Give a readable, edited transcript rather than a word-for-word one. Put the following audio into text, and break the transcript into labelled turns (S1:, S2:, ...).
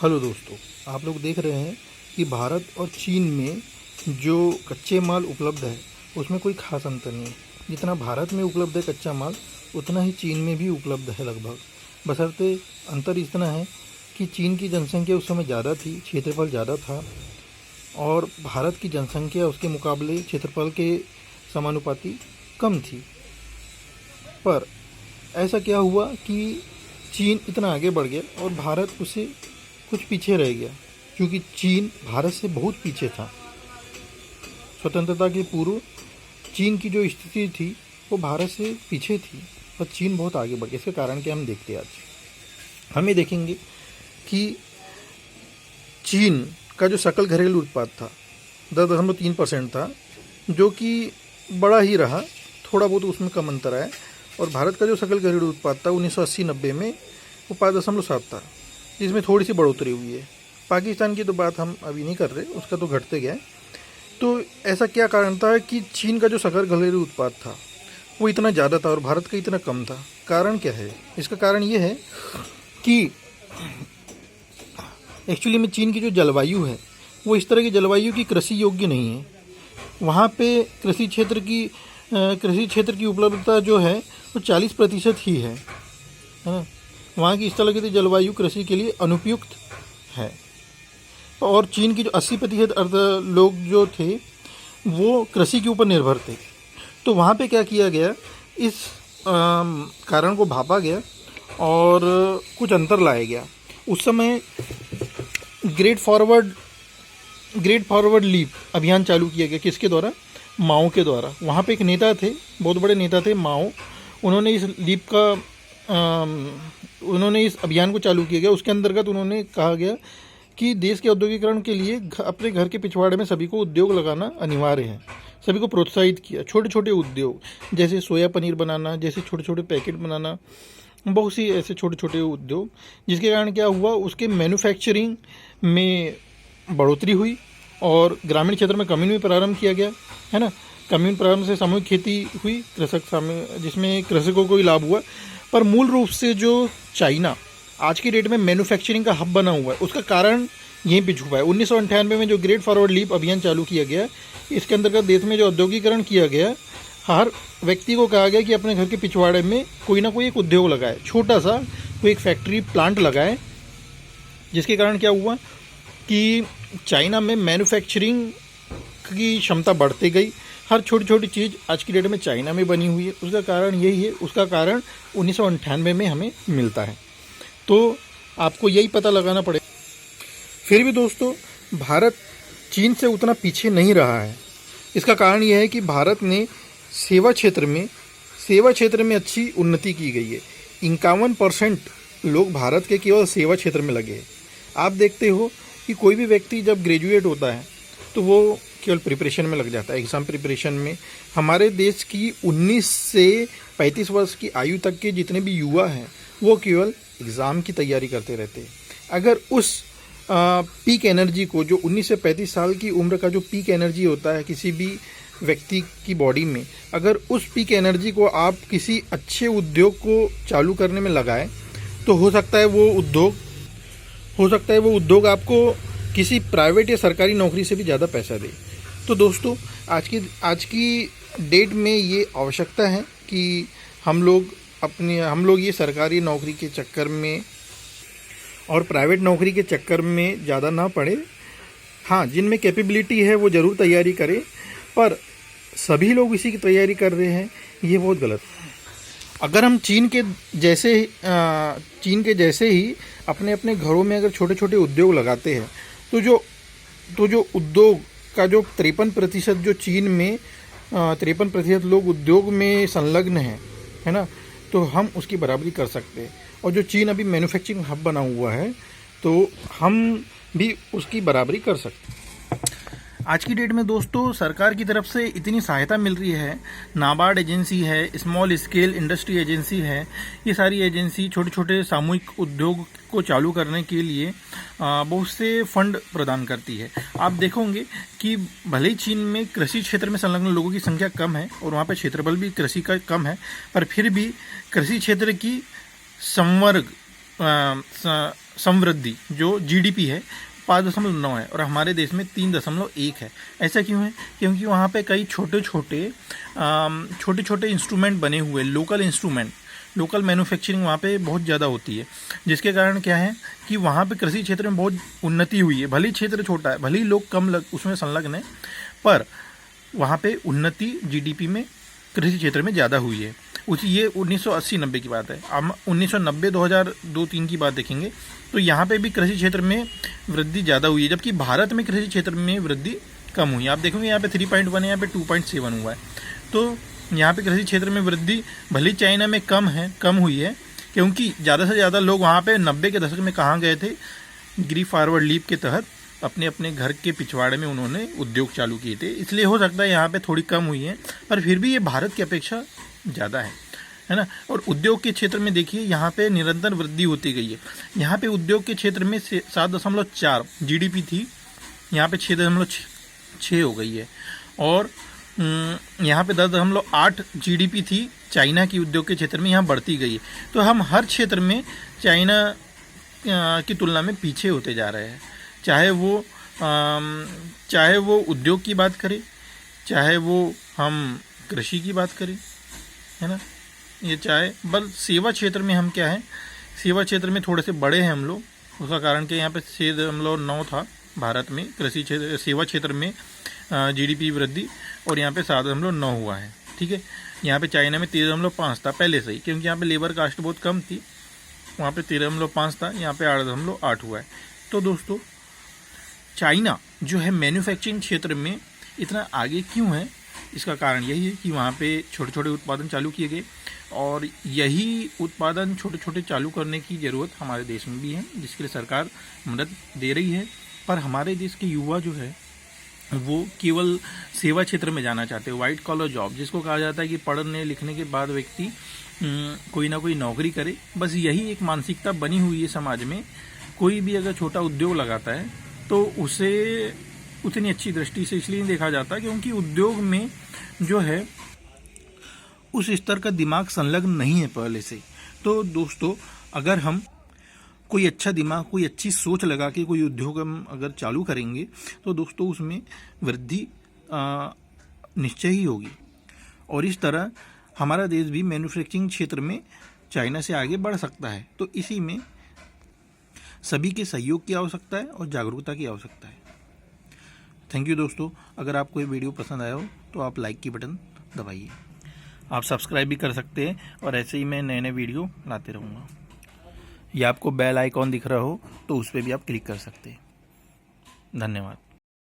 S1: Hello दोस्तों, आप लोग देख रहे हैं कि भारत और चीन में जो कच्चे माल उपलब्ध है उसमें कोई खास अंतर नहीं है। जितना भारत में उपलब्ध है कच्चा माल उतना ही चीन में भी उपलब्ध है लगभग। बशर्ते अंतर इतना है कि चीन की जनसंख्या उस समय ज़्यादा थी, क्षेत्रफल ज़्यादा था, और भारत की जनसंख्या उसके मुकाबले क्षेत्रफल के समानुपाती कम थी। पर ऐसा क्या हुआ कि चीन इतना आगे बढ़ गया और भारत उसे कुछ पीछे रह गया, क्योंकि चीन भारत से बहुत पीछे था। स्वतंत्रता के पूर्व चीन की जो स्थिति थी वो भारत से पीछे थी और चीन बहुत आगे बढ़ गया। इसका कारण क्या हम देखते हैं आज। हम ये देखेंगे कि चीन का जो सकल घरेलू उत्पाद था 10.3% था, जो कि बड़ा ही रहा, थोड़ा बहुत उसमें कम अंतर आया। और भारत का जो सकल घरेलू उत्पाद था 1980-90 में वो 5.7 था, जिसमें थोड़ी सी बढ़ोतरी हुई है। पाकिस्तान की तो बात हम अभी नहीं कर रहे, उसका तो घटते गया है। तो ऐसा क्या कारण था कि चीन का जो सकल घरेलू उत्पाद था वो इतना ज़्यादा था और भारत का इतना कम था? कारण क्या है? इसका कारण ये है कि एक्चुअली में चीन की जो जलवायु है वो इस तरह की जलवायु की कृषि योग्य नहीं है। वहाँ पे कृषि क्षेत्र की उपलब्धता जो है वो 40% ही है ना। वहाँ की इस तरह की जलवायु कृषि के लिए अनुपयुक्त है। और चीन की जो 80% अर्ध लोग जो थे वो कृषि के ऊपर निर्भर थे। तो वहाँ पे क्या किया गया, इस कारण को भापा गया और कुछ अंतर लाया गया। उस समय ग्रेट फॉरवर्ड लीप अभियान चालू किया गया। किसके द्वारा? माओ के द्वारा। वहाँ पे एक नेता थे, बहुत बड़े नेता थे माओ। उन्होंने इस अभियान को चालू किया गया। उसके अंतर्गत उन्होंने कहा गया कि देश के औद्योगिकरण के लिए अपने घर के पिछवाड़े में सभी को उद्योग लगाना अनिवार्य है। सभी को प्रोत्साहित किया। छोटे छोटे उद्योग जैसे सोया पनीर बनाना, जैसे छोटे छोटे पैकेट बनाना, बहुत सी ऐसे छोटे छोटे उद्योग, जिसके कारण क्या हुआ, उसके मैन्युफैक्चरिंग में बढ़ोतरी हुई और ग्रामीण क्षेत्र में कम्यून भी प्रारंभ किया गया, है ना। कम्यून प्रारंभ से सामूहिक खेती हुई, जिसमें कृषकों को ही लाभ हुआ। पर मूल रूप से जो चाइना आज की डेट में मैन्युफैक्चरिंग का हब बना हुआ है, उसका कारण यहीं पे छुपा है। 1998 में जो ग्रेट फॉरवर्ड लीप अभियान चालू किया गया, इसके अंतर्गत देश में जो औद्योगिकरण किया गया, हर व्यक्ति को कहा गया कि अपने घर के पिछवाड़े में कोई ना कोई एक उद्योग लगाए, छोटा सा कोई एक फैक्ट्री प्लांट लगाए। जिसके कारण क्या हुआ कि चाइना में मैन्युफैक्चरिंग की क्षमता बढ़ती गई। हर छोटी छोटी चीज़ आज की डेट में चाइना में बनी हुई है। उसका कारण यही है, उसका कारण 1998 में हमें मिलता है। तो आपको यही पता लगाना पड़ेगा। फिर भी दोस्तों, भारत चीन से उतना पीछे नहीं रहा है। इसका कारण यह है कि भारत ने सेवा क्षेत्र में अच्छी उन्नति की गई है। 51% लोग भारत के केवल सेवा क्षेत्र में लगे हैं। आप देखते हो कि कोई भी व्यक्ति जब ग्रेजुएट होता है तो वो केवल प्रिपरेशन में लग जाता है, एग्ज़ाम प्रिपरेशन में। हमारे देश की 19 से 35 वर्ष की आयु तक के जितने भी युवा हैं वो केवल एग्ज़ाम की तैयारी करते रहते हैं। अगर उस पीक एनर्जी को, जो 19 से 35 साल की उम्र का जो पीक एनर्जी होता है किसी भी व्यक्ति की बॉडी में, अगर उस पीक एनर्जी को आप किसी अच्छे उद्योग को चालू करने में लगाएं तो हो सकता है वो उद्योग आपको किसी प्राइवेट या सरकारी नौकरी से भी ज़्यादा पैसा दे। तो दोस्तों, आज की डेट में ये आवश्यकता है कि हम लोग ये सरकारी नौकरी के चक्कर में और प्राइवेट नौकरी के चक्कर में ज़्यादा ना पड़े। हाँ, जिनमें कैपेबिलिटी है वो ज़रूर तैयारी करें, पर सभी लोग इसी की तैयारी कर रहे हैं, ये बहुत गलत है। अगर हम चीन के जैसे ही अपने अपने घरों में अगर छोटे छोटे उद्योग लगाते हैं तो जो उद्योग का जो 53% जो चीन में 53% लोग उद्योग में संलग्न है ना, तो हम उसकी बराबरी कर सकते हैं। और जो चीन अभी मैन्युफैक्चरिंग हब बना हुआ है तो हम भी उसकी बराबरी कर सकते हैं। आज की डेट में दोस्तों, सरकार की तरफ से इतनी सहायता मिल रही है। नाबार्ड एजेंसी है, स्मॉल स्केल इंडस्ट्री एजेंसी है, ये सारी एजेंसी छोटे छोटे सामूहिक उद्योग को चालू करने के लिए बहुत से फंड प्रदान करती है। आप देखोगे कि भले ही चीन में कृषि क्षेत्र में संलग्न लोगों की संख्या कम है और वहाँ पर क्षेत्रफल भी कृषि का कम है, पर फिर भी कृषि क्षेत्र की समृद्धि जो जीडीपी है 5.9 है और हमारे देश में 3.1 है। ऐसा क्यों है? क्योंकि वहाँ पे कई छोटे छोटे इंस्ट्रूमेंट बने हुए, लोकल मैन्युफैक्चरिंग वहाँ पे बहुत ज़्यादा होती है, जिसके कारण क्या है कि वहाँ पे कृषि क्षेत्र में बहुत उन्नति हुई है। भले ही क्षेत्र छोटा है, भले ही लोग कम उसमें संलग्न है, पर वहाँ पे उन्नति जीडीपी में कृषि क्षेत्र में ज़्यादा हुई है। ये 1980-90 की बात है। हम 1990, 2002-3 की बात देखेंगे तो यहाँ पे भी कृषि क्षेत्र में वृद्धि ज़्यादा हुई है, जबकि भारत में कृषि क्षेत्र में वृद्धि कम हुई है। आप देखेंगे यहाँ पे 3.1 है, यहाँ पे 2.7 हुआ है। तो यहाँ पे कृषि क्षेत्र में वृद्धि भले चाइना में कम हुई है, क्योंकि ज़्यादा से ज़्यादा लोग वहाँ पे 90 के दशक में कहाँ गए थे, ग्री फॉरवर्ड लीप के तहत अपने अपने घर के पिछवाड़े में उन्होंने उद्योग चालू किए थे। इसलिए हो सकता है यहाँ पे थोड़ी कम हुई है, पर फिर भी ये भारत की अपेक्षा ज़्यादा है ना। और उद्योग के क्षेत्र में देखिए यहाँ पे निरंतर वृद्धि होती गई है। यहाँ पे उद्योग के क्षेत्र में 7.4 जीडीपी थी, यहाँ पे 6.6 हो गई है। और यहाँ पे 10.8 जीडीपी थी चाइना की उद्योग के क्षेत्र में, यहाँ बढ़ती गई है। तो हम हर क्षेत्र में चाइना की तुलना में पीछे होते जा रहे हैं, चाहे वो उद्योग की बात करें, चाहे वो हम कृषि की बात करें, है ना, ये चाहे बल सेवा क्षेत्र में हम क्या है, सेवा क्षेत्र में थोड़े से बड़े हैं हम लोग। उसका कारण कि यहाँ पे 6.9 था भारत में कृषि क्षेत्र, सेवा क्षेत्र में जीडीपी वृद्धि, और यहाँ पे 7.9 हुआ है। ठीक है, यहाँ पे चाइना में 13.5 था पहले से ही, क्योंकि यहाँ पे लेबर कास्ट बहुत कम थी, वहाँ पे 13.5 था, यहाँ पे 8.8 हुआ है। तो दोस्तों चाइना जो है मैन्युफैक्चरिंग क्षेत्र में इतना आगे क्यों है, इसका कारण यही है कि वहाँ पे छोटे छोटे उत्पादन चालू किए गए, और यही उत्पादन छोटे छोटे चालू करने की ज़रूरत हमारे देश में भी है, जिसके लिए सरकार मदद दे रही है। पर हमारे देश के युवा जो है वो केवल सेवा क्षेत्र में जाना चाहते हैं, वाइट कॉलर जॉब जिसको कहा जाता है कि पढ़ने लिखने के बाद व्यक्ति कोई ना कोई नौकरी करे। बस यही एक मानसिकता बनी हुई है समाज में। कोई भी अगर छोटा उद्योग लगाता है तो उसे उतनी अच्छी दृष्टि से इसलिए नहीं देखा जाता क्योंकि उद्योग में जो है उस स्तर का दिमाग संलग्न नहीं है पहले से। तो दोस्तों अगर हम कोई अच्छा दिमाग, कोई अच्छी सोच लगा के कोई उद्योग हम अगर चालू करेंगे तो दोस्तों उसमें वृद्धि निश्चय ही होगी, और इस तरह हमारा देश भी मैन्युफैक्चरिंग क्षेत्र में चाइना से आगे बढ़ सकता है। तो इसी में सभी के सहयोग की आवश्यकता है और जागरूकता की आवश्यकता है। थैंक यू दोस्तों। अगर आपको ये वीडियो पसंद आया हो तो आप लाइक की बटन दबाइए। आप सब्सक्राइब भी कर सकते हैं, और ऐसे ही मैं नए नए वीडियो लाते रहूँगा। या आपको बेल आइकॉन दिख रहा हो तो उस पर भी आप क्लिक कर सकते हैं। धन्यवाद।